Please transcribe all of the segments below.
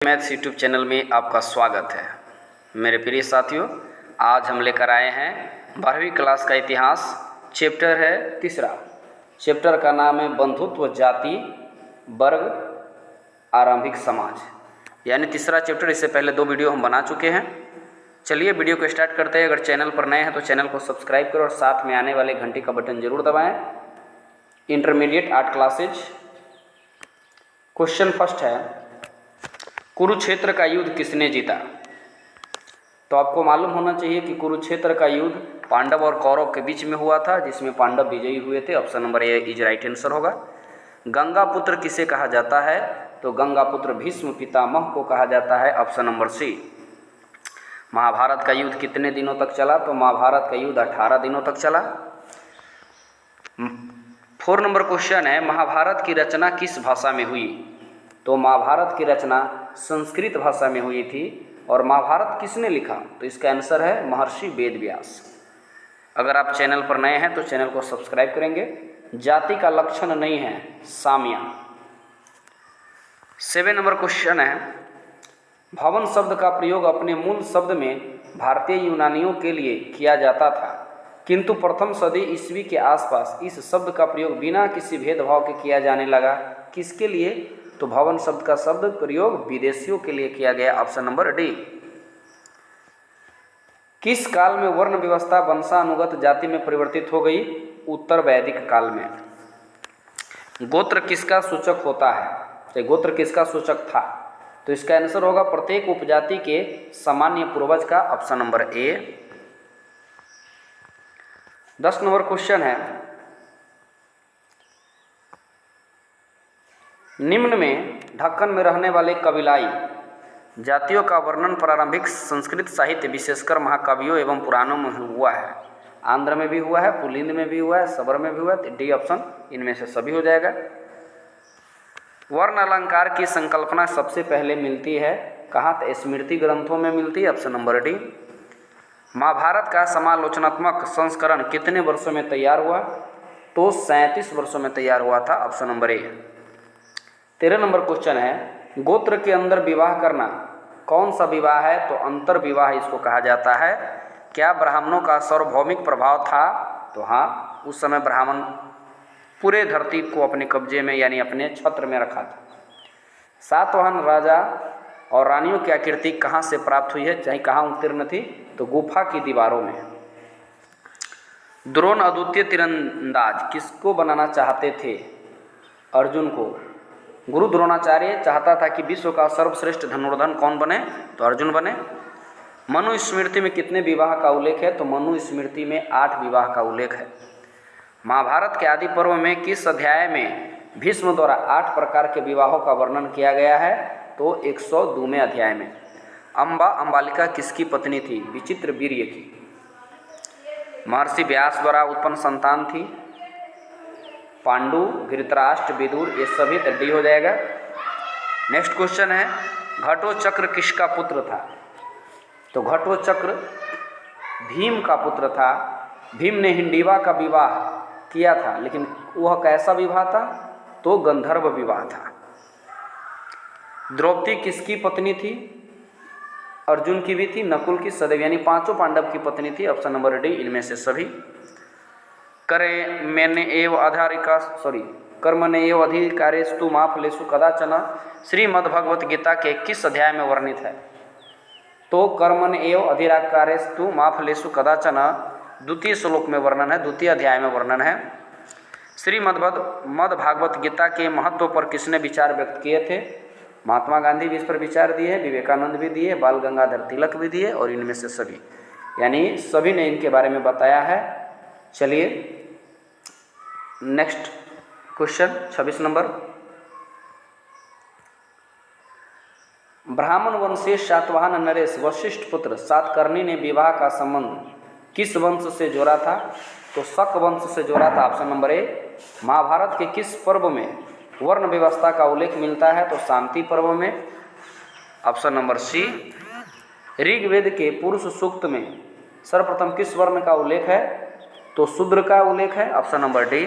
Maths YouTube channel में आपका स्वागत है। मेरे प्रिय साथियों, आज हम लेकर आए हैं 12वीं क्लास का इतिहास। चैप्टर है तीसरा। चैप्टर का नाम है बंधुत्व, जाति, वर्ग, आरंभिक समाज, यानी तीसरा चैप्टर। इससे पहले 2 वीडियो हम बना चुके हैं। चलिए वीडियो को स्टार्ट करते हैं। अगर चैनल पर नए हैं तो चैनल को सब्सक्राइब करो और साथ में आने वाले घंटी का बटन जरूर दबाएं। Intermediate 8 classes. क्वेश्चन फर्स्ट है, कुरुक्षेत्र का युद्ध किसने जीता? तो आपको मालूम होना चाहिए कि कुरुक्षेत्र का युद्ध पांडव और कौरव के बीच में हुआ था, जिसमें पांडव विजयी हुए थे। Option number A is right answer होगा। गंगापुत्र किसे कहा जाता है? तो गंगापुत्र भीष्म पितामह को कहा जाता है। Option number C. महाभारत का युद्ध कितने दिनों तक चला? तो महाभारत का युद्ध 18 दिनों तक चला। 4 नंबर क्वेश्चन है, महाभारत की रचना किस भाषा में हुई? तो महाभारत की रचना संस्कृत भाषा में हुई थी। और महाभारत किसने लिखा? तो इसका आंसर है महर्षि वेदव्यास। अगर आप चैनल पर नए हैं तो चैनल को सब्सक्राइब करेंगे। जाति का लक्षण नहीं है साम्या। 7 नंबर क्वेश्चन है, भवन शब्द का प्रयोग अपने मूल शब्द में भारतीय यूनानियों के लिए किया जाता था, किंतु प्रथम सदी ईस्वी के आसपास इस शब्द का प्रयोग बिना किसी भेदभाव के किया जाने लगा। किसके लिए? तो भवन शब्द का शब्द प्रयोग विदेशियों के लिए किया गया। Option number D. किस काल में वर्ण व्यवस्था वंशानुगत जाति में परिवर्तित हो गई? उत्तर वैदिक काल में। गोत्र किसका सूचक होता है? तो गोत्र किसका सूचक था? तो इसका आंसर होगा प्रत्येक उपजाति के सामान्य पूर्वज का। Option number A. 10 number question है, निम्न में ढक्कन में रहने वाले कबीलाई जातियों का वर्णन प्रारंभिक संस्कृत साहित्य विशेषकर महाकाव्यों एवं पुराणों में हुआ है। आंध्र में भी हुआ है, पुलिंद में भी हुआ है, सबर में भी हुआ है। डी ऑप्शन इनमें से सभी हो जाएगा। वर्ण अलंकार की संकल्पना सबसे पहले मिलती है कहाँ? तो स्मृति ग्रंथों में मिलती है। Option number D. महाभारत का समालोचनात्मक संस्करण कितने वर्षों में तैयार हुआ? तो 37 वर्षों में तैयार हुआ था। Option number A. 13 number question है, गोत्र के अंदर विवाह करना कौन सा विवाह है? तो अंतर विवाह इसको कहा जाता है। क्या ब्राह्मणों का सार्वभौमिक प्रभाव था? तो हाँ, उस समय ब्राह्मण पूरे धरती को अपने कब्जे में यानी अपने छत्र में रखा था। सातवाहन राजा और रानियों की आकृति कहाँ से प्राप्त हुई है? चाहे कहाँ उत्तीर्ण थी? तो गुफा की दीवारों में। द्रोण अद्वितीय तीरंदाज किसको बनाना चाहते थे? अर्जुन को। गुरु द्रोणाचार्य चाहता था कि विश्व का सर्वश्रेष्ठ धनुर्धर कौन बने? तो अर्जुन बने। मनु स्मृति में कितने विवाह का उल्लेख है? तो मनु स्मृति में 8 विवाह का उल्लेख है। महाभारत के आदि पर्व में किस अध्याय में भीष्म द्वारा 8 प्रकार के विवाहों का वर्णन किया गया है? तो 102वें अध्याय में। अंबालिका किसकी पत्नी थी? विचित्र वीर्य की। महर्षि व्यास द्वारा उत्पन्न संतान थी पांडु, धृतराष्ट्र, विदुर। ये सभी डी हो जाएगा। नेक्स्ट क्वेश्चन है, घटोचक्र किसका पुत्र था? तो घटोचक्र भीम का पुत्र था। भीम ने हिंडीवा का विवाह किया था, लेकिन वह कैसा विवाह था? तो गंधर्व विवाह था। द्रौपदी किसकी पत्नी थी? अर्जुन की भी थी, नकुल की, सहदेव, यानी 5 पांडव की पत्नी थी। ऑप्शन नंबर डी इनमें से सभी। कर्मण्य एव अधिकारेस्तु मा फलेषु कदाचन श्रीमद्भगवत गीता के किस अध्याय में वर्णित है? तो कर्मण्य एव अधिकारेस्तु मा फलेषु कदाचन 2 श्लोक में वर्णन है, 2 अध्याय में वर्णन है। श्रीमद्भागवत गीता के महत्व पर किसने विचार व्यक्त किए थे? महात्मा गांधी भी इस पर विचार दिए, विवेकानंद भी दिए, बाल गंगाधर तिलक भी दिए, और इनमें से सभी, यानी सभी ने इनके बारे में बताया है। चलिए नेक्स्ट क्वेश्चन 26 नंबर, ब्राह्मण वंशीय सातवाहन नरेश वशिष्ठ पुत्र सातकर्णी ने विवाह का संबंध किस वंश से जोड़ा था? तो शक वंश से जोड़ा था। Option number A. महाभारत के किस पर्व में वर्ण व्यवस्था का उल्लेख मिलता है? तो शांति पर्व में। Option number C. ऋग्वेद के पुरुष सूक्त में सर्वप्रथम किस वर्ण का उल्लेख है? तो शूद्र का उल्लेख है। Option number D.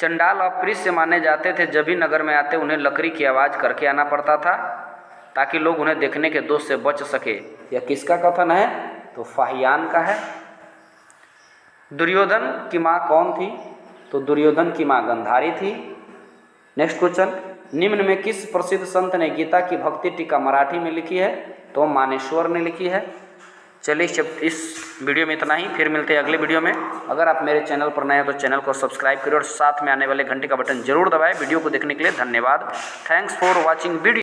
चंडाल अप्रिय माने जाते थे, जब भी नगर में आते उन्हें लकड़ी की आवाज़ करके आना पड़ता था ताकि लोग उन्हें देखने के दोष से बच सके। यह किसका कथन है? तो फाहियान का है। दुर्योधन की माँ कौन थी? तो दुर्योधन की माँ गांधारी थी। नेक्स्ट क्वेश्चन, निम्न में किस प्रसिद्ध संत ने गीता की भक्ति टीका मराठी में लिखी है? तो मानेश्वर ने लिखी है। चलिए इस वीडियो में इतना ही, फिर मिलते हैं अगले वीडियो में। अगर आप मेरे चैनल पर नए हो तो चैनल को सब्सक्राइब करें और साथ में आने वाले घंटे का बटन जरूर दबाएं। वीडियो को देखने के लिए धन्यवाद। Thanks for watching video.